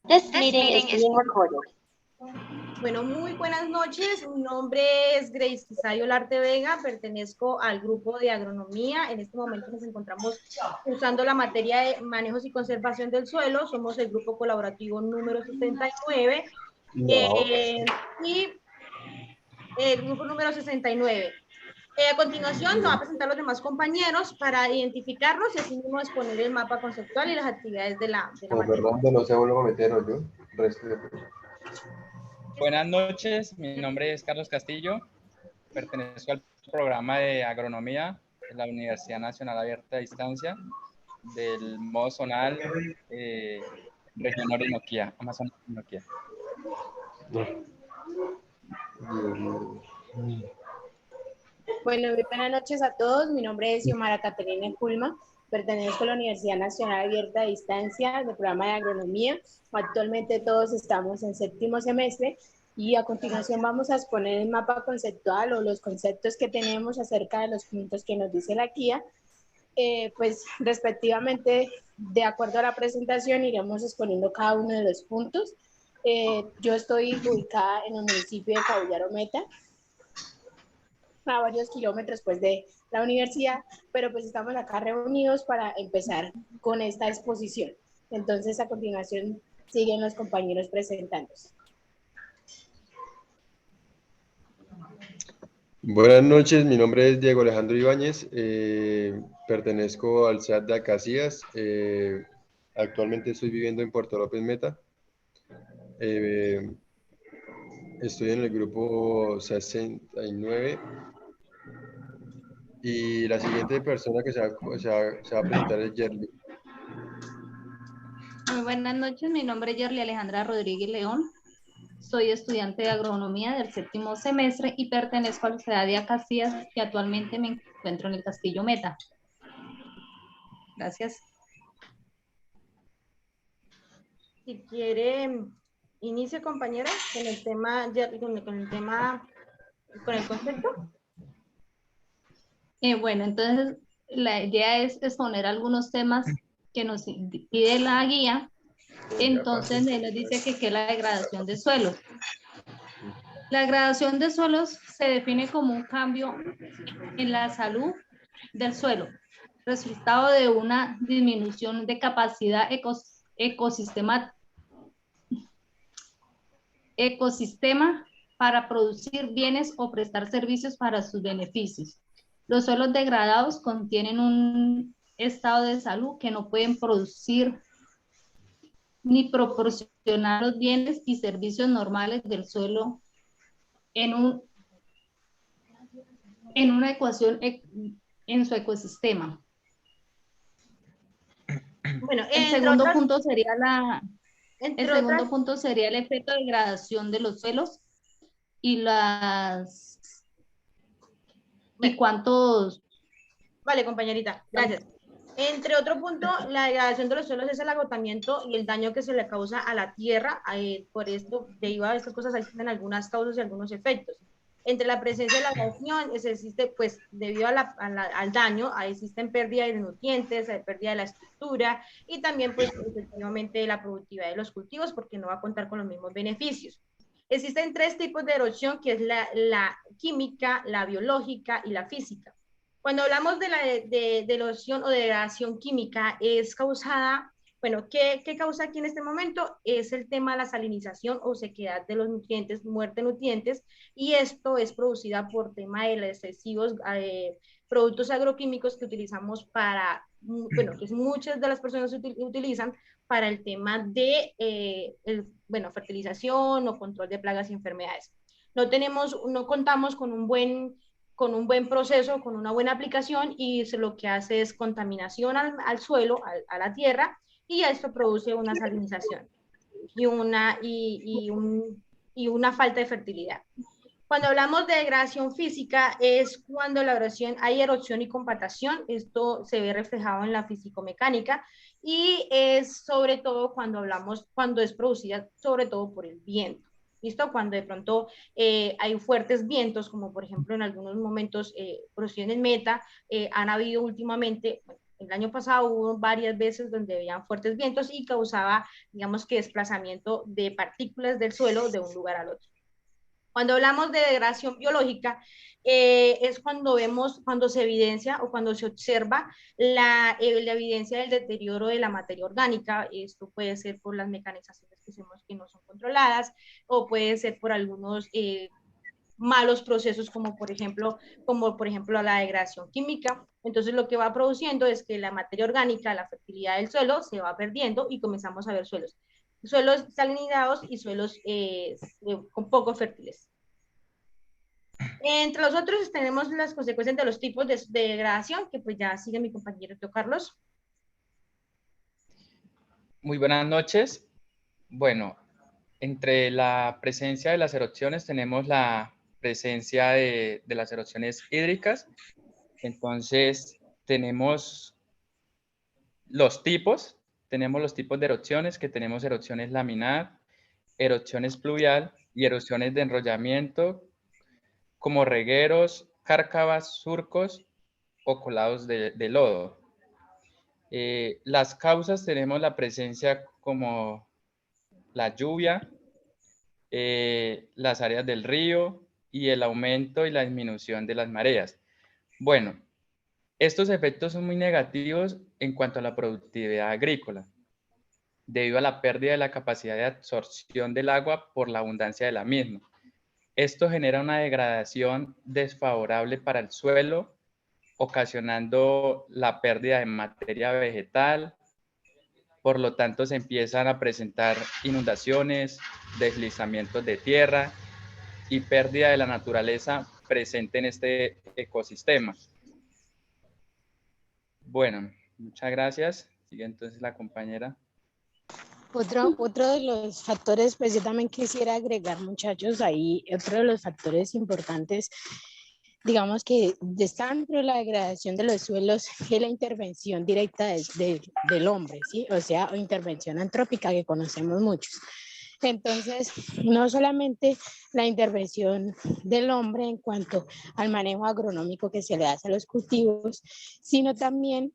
This meeting is being recorded. Bueno, muy buenas noches. Mi nombre es Grace Quisayo Olarte Vega, pertenezco al grupo de agronomía. En este momento nos encontramos usando la materia de manejos y conservación del suelo. Somos el grupo colaborativo número 69 y el grupo número 69. A continuación, nos va a presentar los demás compañeros para identificarnos y así mismo exponer el mapa conceptual y las actividades de la materia. Fernando, no se vuelva a meter, ¿o yo? Buenas noches, mi nombre es Carlos Castillo, pertenezco al programa de agronomía de la Universidad Nacional Abierta a Distancia del modo zonal región Orinoquía, Amazonas Orinoquía. Bueno, muy buenas noches a todos. Mi nombre es Xiomara Caterina Culma. Pertenezco a la Universidad Nacional Abierta a Distancia del programa de agronomía. Actualmente todos estamos en séptimo semestre y a continuación vamos a exponer el mapa conceptual o los conceptos que tenemos acerca de los puntos que nos dice la guía. Pues respectivamente, de acuerdo a la presentación, iremos exponiendo cada uno de los puntos. Yo estoy ubicada en el municipio de Cabullaro Meta, a varios kilómetros pues de la universidad, pero pues estamos acá reunidos para empezar con esta exposición. Entonces a continuación siguen los compañeros presentándose. Buenas noches, mi nombre es Diego Alejandro Ibáñez, pertenezco al SEAD de Acacías, actualmente estoy viviendo en Puerto López Meta, estoy en el grupo 69 y la siguiente persona que se va a presentar es Yerli. Muy buenas noches, mi nombre es Yerli Alejandra Rodríguez León. Soy estudiante de agronomía del séptimo semestre y pertenezco a la ciudad de Acacías y actualmente me encuentro en el Castillo Meta. Gracias. Si quiere, inicie, compañera, con el tema, con el concepto. Bueno, entonces la idea es exponer algunos temas que nos pide la guía. Entonces nos dice que es la degradación de suelos. La degradación de suelos se define como un cambio en la salud del suelo, resultado de una disminución de capacidad ecosistema para producir bienes o prestar servicios para sus beneficios. Los suelos degradados contienen un estado de salud que no pueden producir ni proporcionar los bienes y servicios normales del suelo en una ecuación en su ecosistema. Bueno, el segundo punto sería el efecto de degradación de los suelos y cuántos. Vale, compañerita, gracias. Entre otro punto, la degradación de los suelos es el agotamiento y el daño que se le causa a la tierra. Por esto, debido a estas cosas, existen algunas causas y algunos efectos. Entre la presencia de la erosión, existe, pues, debido al daño, existen pérdida de nutrientes, pérdida de la estructura y también, pues, efectivamente, la productividad de los cultivos porque no va a contar con los mismos beneficios. Existen tres tipos de erosión, que es la química, la biológica y la física. Cuando hablamos de erosión o degradación química, es causada, bueno, ¿qué causa aquí en este momento? Es el tema de la salinización o sequedad de los nutrientes, muerte de nutrientes, y esto es producida por tema de los excesivos productos agroquímicos que utilizamos para, bueno, que muchas de las personas utilizan para el tema de, fertilización o control de plagas y enfermedades. No contamos con un buen proceso, con una buena aplicación, y lo que hace es contaminación al suelo, a la tierra, y esto produce una salinización y una falta de fertilidad. Cuando hablamos de degradación física es cuando hay erosión y compactación. Esto se ve reflejado en la físico-mecánica y es sobre todo cuando es producida sobre todo por el viento. ¿Listo? Cuando de pronto hay fuertes vientos, como por ejemplo en algunos momentos producido en el Meta, han habido últimamente, El año pasado hubo varias veces donde habían fuertes vientos y causaba, digamos que desplazamiento de partículas del suelo de un lugar al otro. Cuando hablamos de degradación biológica, es cuando vemos, cuando se evidencia o cuando se observa la evidencia del deterioro de la materia orgánica. Esto puede ser por las mecanizaciones que hacemos que no son controladas, o puede ser por algunos malos procesos como por ejemplo la degradación química. Entonces lo que va produciendo es que la materia orgánica, la fertilidad del suelo se va perdiendo y comenzamos a ver suelos salinizados y suelos con poco fértiles. Entre los otros tenemos las consecuencias de los tipos de degradación, que pues ya sigue mi compañero Teo Carlos. Muy buenas noches. Bueno, entre la presencia de las erupciones tenemos la presencia de las erupciones hídricas. Entonces tenemos los tipos de erupciones, que tenemos erupciones laminar, erupciones pluvial y erupciones de enrollamiento, como regueros, cárcavas, surcos o colados de lodo. Las causas tenemos la presencia como la lluvia, las áreas del río y el aumento y la disminución de las mareas. Bueno, estos efectos son muy negativos en cuanto a la productividad agrícola, debido a la pérdida de la capacidad de absorción del agua por la abundancia de la misma. Esto genera una degradación desfavorable para el suelo, ocasionando la pérdida de materia vegetal. Por lo tanto, se empiezan a presentar inundaciones, deslizamientos de tierra y pérdida de la naturaleza presente en este ecosistema. Bueno, muchas gracias. Sigue entonces la compañera. Otro de los factores, pues yo también quisiera agregar, muchachos, ahí otro de los factores importantes, digamos que está dentro de la degradación de los suelos, es la intervención directa del hombre, ¿sí? O sea, intervención antrópica que conocemos muchos. Entonces, no solamente la intervención del hombre en cuanto al manejo agronómico que se le hace a los cultivos, sino también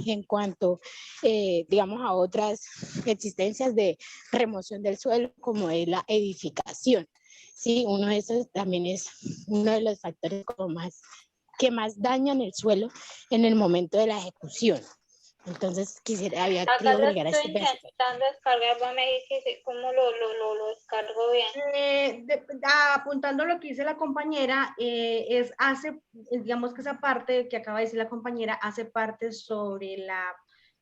en cuanto, digamos, a otras existencias de remoción del suelo, como es la edificación. Sí, uno de esos también es uno de los factores que más dañan el suelo en el momento de la ejecución. Entonces quería agregar este estoy intentando descargar, me dice cómo lo descargo bien. Apuntando lo que dice la compañera, digamos que esa parte que acaba de decir la compañera hace parte sobre la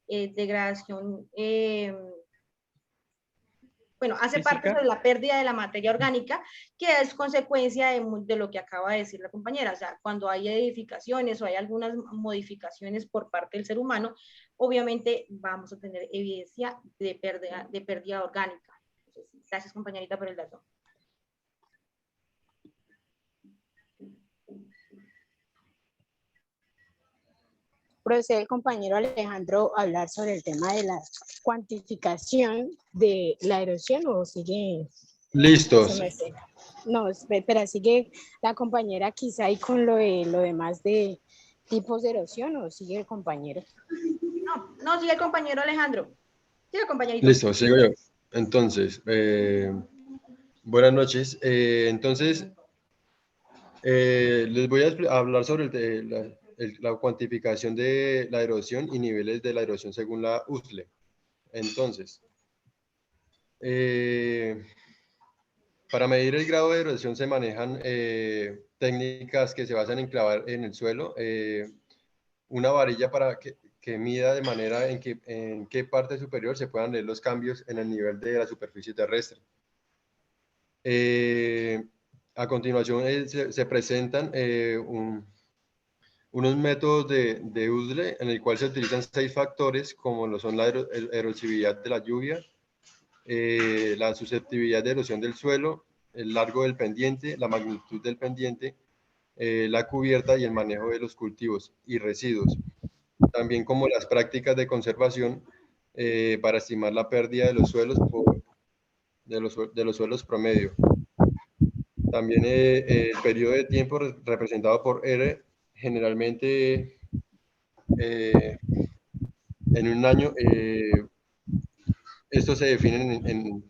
degradación, hace parte sobre la pérdida de la materia orgánica, que es consecuencia de lo que acaba de decir la compañera. O sea, cuando hay edificaciones o hay algunas modificaciones por parte del ser humano, obviamente vamos a tener evidencia de pérdida orgánica. Entonces, gracias, compañerita, por el dato. Procede el compañero Alejandro a hablar sobre el tema de la cuantificación de la erosión, o sigue. Listos. No, espera, sigue la compañera quizá ahí con lo demás de tipos de erosión, o sigue el compañero. No, sigue el compañero Alejandro. Sigue, compañerito. Listo, sigo yo. Entonces, buenas noches. Entonces, les voy a hablar sobre la cuantificación de la erosión y niveles de la erosión según la USLE. Entonces, para medir el grado de erosión se manejan técnicas que se basan en clavar en el suelo una varilla para que mida de manera en qué parte superior se puedan leer los cambios en el nivel de la superficie terrestre. A continuación se presentan unos métodos de USLE en el cual se utilizan 6 factores, como lo son la erosividad de la lluvia, la susceptibilidad de erosión del suelo, el largo del pendiente, la magnitud del pendiente, la cubierta y el manejo de los cultivos y residuos. También como las prácticas de conservación para estimar la pérdida de los suelos de los suelos promedio. También el periodo de tiempo representado por R, generalmente en un año, estos se definen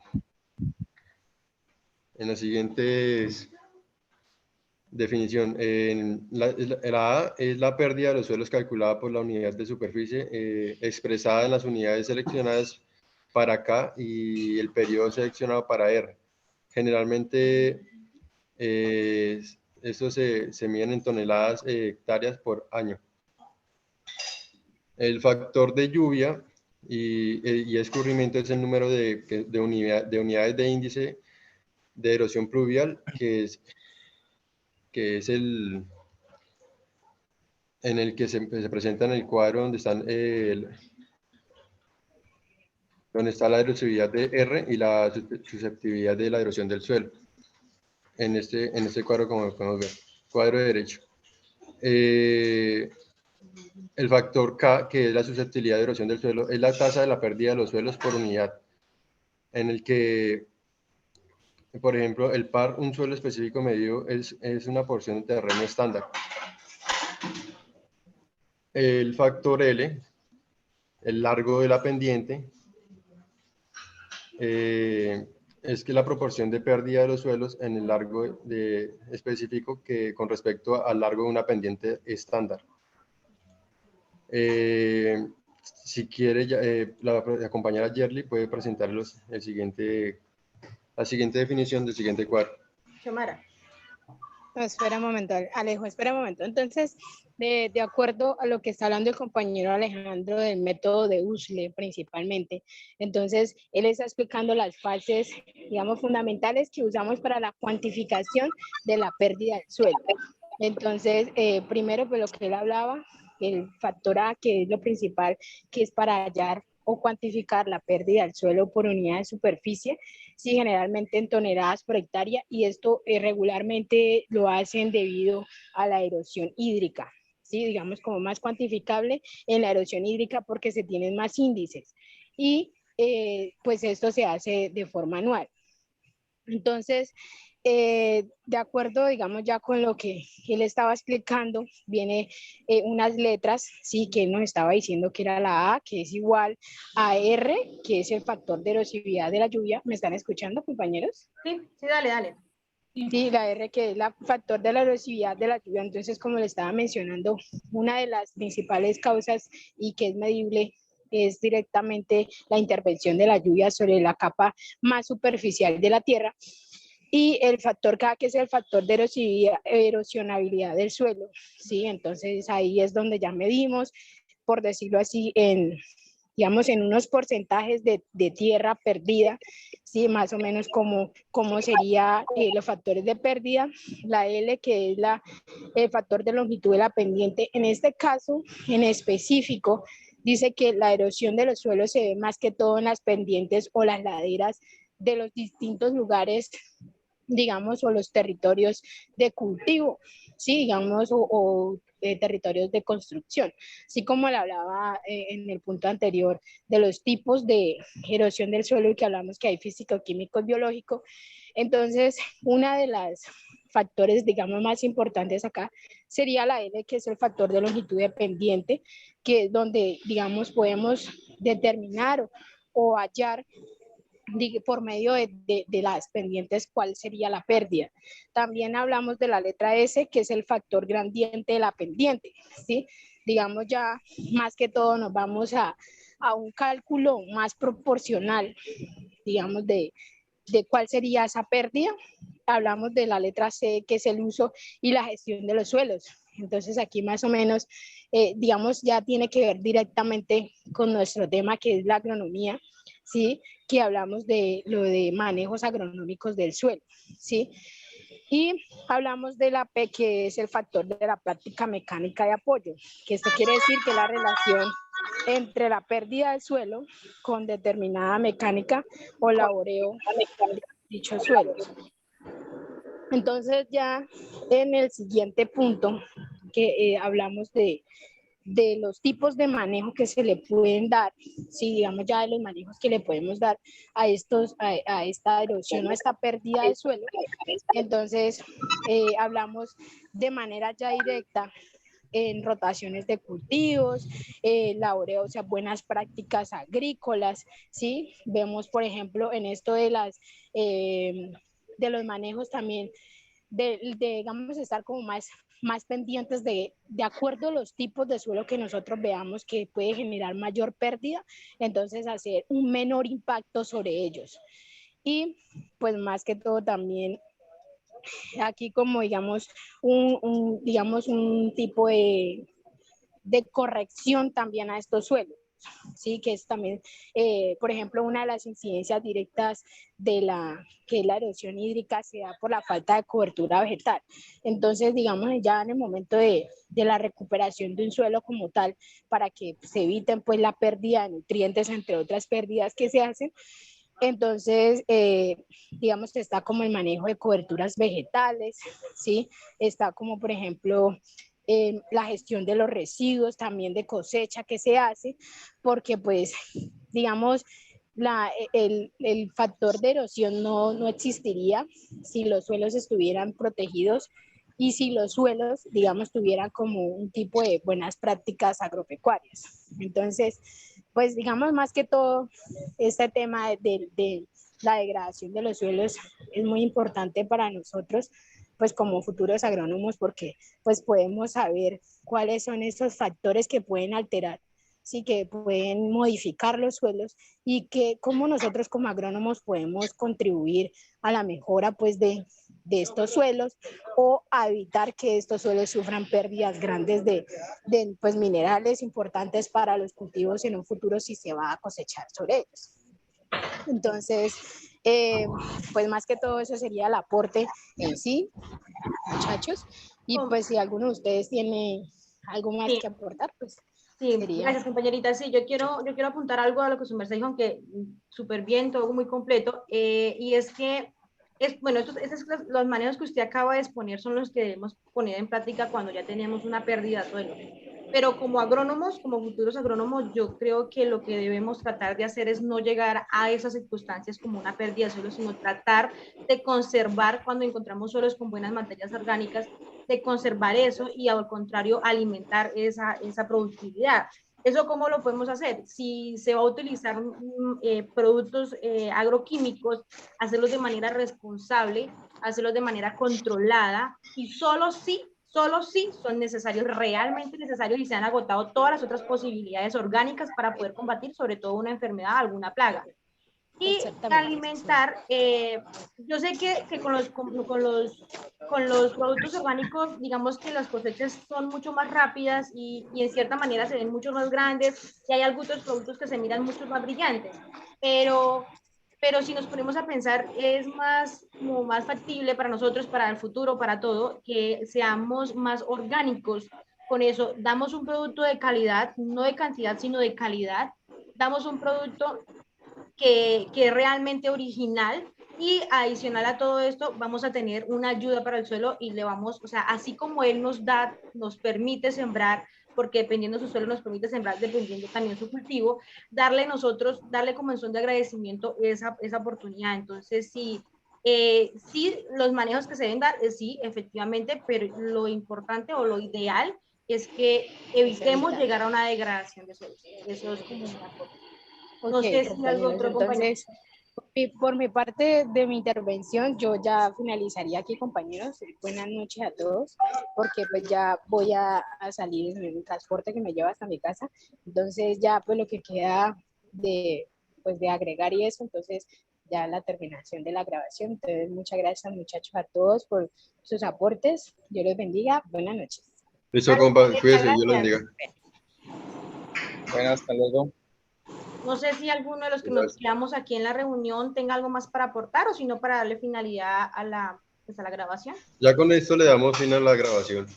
en las siguientes definición. La A es la pérdida de los suelos calculada por la unidad de superficie, expresada en las unidades seleccionadas para K y el periodo seleccionado para R. Generalmente, estos se miden en toneladas hectáreas por año. El factor de lluvia y escurrimiento es el número de unidades de índice de erosión pluvial, que es el en el que se presenta en el cuadro donde donde está la erosividad de R y la susceptibilidad de la erosión del suelo. En este cuadro, como podemos ver, cuadro derecho. El factor K, que es la susceptibilidad de erosión del suelo, es la tasa de la pérdida de los suelos por unidad, en el que, por ejemplo, el par, un suelo específico medido, es una porción de terreno estándar. El factor L, el largo de la pendiente, es que la proporción de pérdida de los suelos en el largo específico que con respecto al largo de una pendiente estándar. Si quiere, la compañera Yerli puede presentarlos la siguiente definición del siguiente cuadro. Xiomara. No, espera un momento, Alejo, espera un momento. Entonces, de acuerdo a lo que está hablando el compañero Alejandro del método de USLE principalmente, entonces él está explicando las fases, digamos, fundamentales que usamos para la cuantificación de la pérdida del suelo. Entonces, primero, pues lo que él hablaba, el factor A, que es lo principal, que es para hallar o cuantificar la pérdida del suelo por unidad de superficie, sí, generalmente en toneladas por hectárea, y esto regularmente lo hacen debido a la erosión hídrica, sí, digamos como más cuantificable en la erosión hídrica porque se tienen más índices, y pues esto se hace de forma anual. Entonces, de acuerdo, digamos, ya con lo que él estaba explicando, viene unas letras, sí, que él nos estaba diciendo que era la A, que es igual a R, que es el factor de erosividad de la lluvia. ¿Me están escuchando, compañeros? Sí, dale, dale. Sí, la R, que es el factor de la erosividad de la lluvia. Entonces, como le estaba mencionando, una de las principales causas y que es medible es directamente la intervención de la lluvia sobre la capa más superficial de la tierra. Y el factor K, que es el factor de erosionabilidad del suelo, ¿sí? Entonces ahí es donde ya medimos, por decirlo así, digamos, en unos porcentajes de tierra perdida, ¿sí? Más o menos como serían los factores de pérdida, la L, que es el factor de longitud de la pendiente. En este caso, en específico, dice que la erosión de los suelos se ve más que todo en las pendientes o las laderas de los distintos lugares, digamos, o los territorios de cultivo, sí, digamos, o territorios de construcción. Así como le hablaba en el punto anterior de los tipos de erosión del suelo y que hablamos que hay físico, químico y biológico. Entonces, una de las factores, digamos, más importantes acá sería la L, que es el factor de longitud de pendiente, que es donde, digamos, podemos determinar o hallar por medio de las pendientes cuál sería la pérdida. También hablamos de la letra S, que es el factor gradiente de la pendiente, ¿sí? Digamos, ya más que todo nos vamos a un cálculo más proporcional, digamos, de cuál sería esa pérdida. Hablamos de la letra C, que es el uso y la gestión de los suelos. Entonces aquí más o menos, digamos, ya tiene que ver directamente con nuestro tema, que es la agronomía, ¿sí? Que hablamos de lo de manejos agronómicos del suelo, ¿sí? Y hablamos de la P, que es el factor de la práctica mecánica de apoyo, que esto quiere decir que la relación entre la pérdida del suelo con determinada mecánica o laboreo de dichos suelos. Entonces ya en el siguiente punto que hablamos de los tipos de manejo que se le pueden dar, si digamos ya de los manejos que le podemos dar a esta erosión o a esta pérdida de suelo, entonces hablamos de manera ya directa en rotaciones de cultivos, laboreo, o sea, buenas prácticas agrícolas, ¿sí? Vemos, por ejemplo, en esto de de los manejos también, digamos, estar como más pendientes de acuerdo a los tipos de suelo que nosotros veamos que puede generar mayor pérdida, entonces hacer un menor impacto sobre ellos. Y pues más que todo también aquí como digamos un tipo de corrección también a estos suelos. Sí, que es también, por ejemplo, una de las incidencias directas que es la erosión hídrica se da por la falta de cobertura vegetal. Entonces, digamos, ya en el momento de la recuperación de un suelo como tal, para que se eviten pues la pérdida de nutrientes, entre otras pérdidas que se hacen, entonces, digamos que está como el manejo de coberturas vegetales, ¿sí? Está como, por ejemplo, la gestión de los residuos, también de cosecha que se hace, porque pues, digamos, el factor de erosión no existiría si los suelos estuvieran protegidos y si los suelos, digamos, tuvieran como un tipo de buenas prácticas agropecuarias. Entonces, pues digamos más que todo, este tema de la degradación de los suelos es muy importante para nosotros, pues como futuros agrónomos, porque pues podemos saber cuáles son esos factores que pueden alterar, sí, que pueden modificar los suelos y que cómo nosotros como agrónomos podemos contribuir a la mejora pues de estos suelos o a evitar que estos suelos sufran pérdidas grandes de pues, minerales importantes para los cultivos en un futuro si se va a cosechar sobre ellos. Entonces, pues más que todo eso sería el aporte en sí, muchachos. Y pues si alguno de ustedes tiene algo más que aportar, pues sí, sería... gracias compañerita. Sí, yo quiero apuntar algo a lo que su merced dijo, aunque súper bien, todo muy completo, y es que bueno, estos los manejos que usted acaba de exponer son los que debemos poner en práctica cuando ya tenemos una pérdida de suelo. Pero como agrónomos, como futuros agrónomos, yo creo que lo que debemos tratar de hacer es no llegar a esas circunstancias como una pérdida de suelo, sino tratar de conservar cuando encontramos suelos con buenas materias orgánicas, de conservar eso y al contrario alimentar esa productividad. ¿Eso cómo lo podemos hacer? Si se va a utilizar productos agroquímicos, hacerlos de manera responsable, hacerlos de manera controlada y solo si son necesarios, realmente necesarios y se han agotado todas las otras posibilidades orgánicas para poder combatir sobre todo una enfermedad, alguna plaga. Y alimentar, yo sé que con los productos orgánicos, digamos que las cosechas son mucho más rápidas y en cierta manera se ven mucho más grandes y hay algunos productos que se miran mucho más brillantes, pero si nos ponemos a pensar, es como más factible para nosotros, para el futuro, para todo, que seamos más orgánicos. Con eso, damos un producto de calidad, no de cantidad, sino de calidad. Damos un producto que es realmente original y adicional a todo esto, vamos a tener una ayuda para el suelo y le vamos, o sea, así como él nos permite sembrar, porque dependiendo de su suelo nos permite sembrar, dependiendo también su cultivo, darle como en son de agradecimiento esa oportunidad. Entonces, sí, los manejos que se deben dar, sí, efectivamente, pero lo importante o lo ideal es que evitemos llegar a una degradación de suelos. Eso es como una cosa. No sé si algo otro compañero. Entonces, por mi parte de mi intervención, yo ya finalizaría aquí, compañeros. Buenas noches a todos, porque pues ya voy a salir en el transporte que me lleva hasta mi casa. Entonces ya pues lo que queda pues de agregar y eso, entonces ya la terminación de la grabación. Entonces muchas gracias muchachos a todos por sus aportes. Dios les bendiga. Buenas noches. Listo, compa, cuídese, Dios lo bendiga. Bueno, hasta luego. No sé si alguno de los que nos quedamos aquí en la reunión tenga algo más para aportar o si no para darle finalidad a la grabación. Ya con esto le damos fin a la grabación.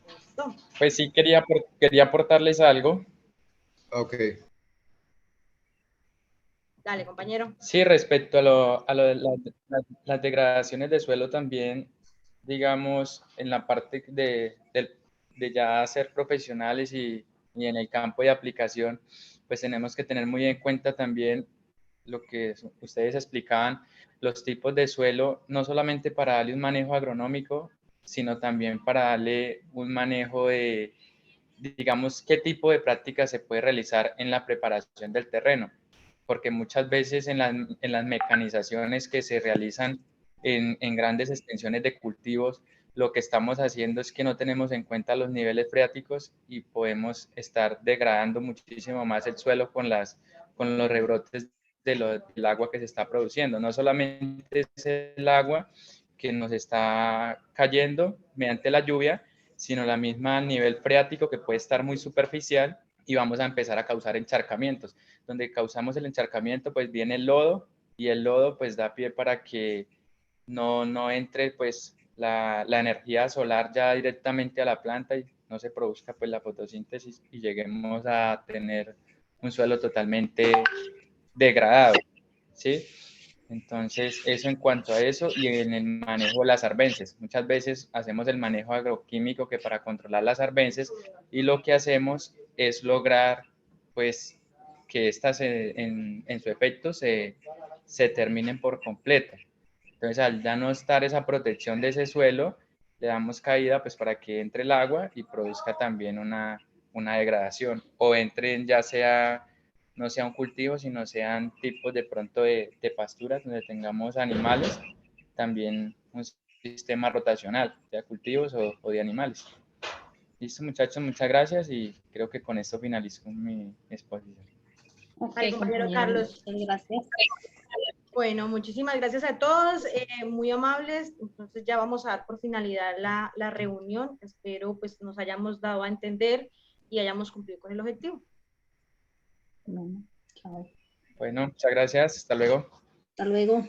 ¿Listo? Pues sí, quería aportarles algo. Ok. Dale, compañero. Sí, respecto a las degradaciones de suelo también, digamos, en la parte de ya ser profesionales y en el campo de aplicación, pues tenemos que tener muy en cuenta también lo que ustedes explicaban, los tipos de suelo, no solamente para darle un manejo agronómico, sino también para darle un manejo de, digamos, qué tipo de prácticas se puede realizar en la preparación del terreno, porque muchas veces en las mecanizaciones que se realizan en grandes extensiones de cultivos, lo que estamos haciendo es que no tenemos en cuenta los niveles freáticos y podemos estar degradando muchísimo más el suelo con los rebrotes del agua que se está produciendo. No solamente es el agua que nos está cayendo mediante la lluvia, sino la misma nivel freático que puede estar muy superficial y vamos a empezar a causar encharcamientos. Donde causamos el encharcamiento, pues viene el lodo y el lodo pues da pie para que no entre pues la energía solar ya directamente a la planta y no se produzca pues la fotosíntesis y lleguemos a tener un suelo totalmente degradado, ¿sí? Entonces, eso en cuanto a eso y en el manejo de las arbences. Muchas veces hacemos el manejo agroquímico que para controlar las arbences y lo que hacemos es lograr pues que estas en su efecto se terminen por completo. Entonces, al ya no estar esa protección de ese suelo, le damos caída pues para que entre el agua y produzca también una degradación o entren ya sea no sea un cultivo, sino sean tipos de pronto de pasturas donde tengamos animales, también un sistema rotacional, de cultivos o de animales. Listo, muchachos, muchas gracias y creo que con esto finalizo mi exposición. Ok, Vale, compañero compañero, Carlos. muchas gracias. Bueno, muchísimas gracias a todos, muy amables. Entonces ya vamos a dar por finalidad la reunión. Espero pues nos hayamos dado a entender y hayamos cumplido con el objetivo. Bueno, chao. Bueno, muchas gracias. Hasta luego. Hasta luego.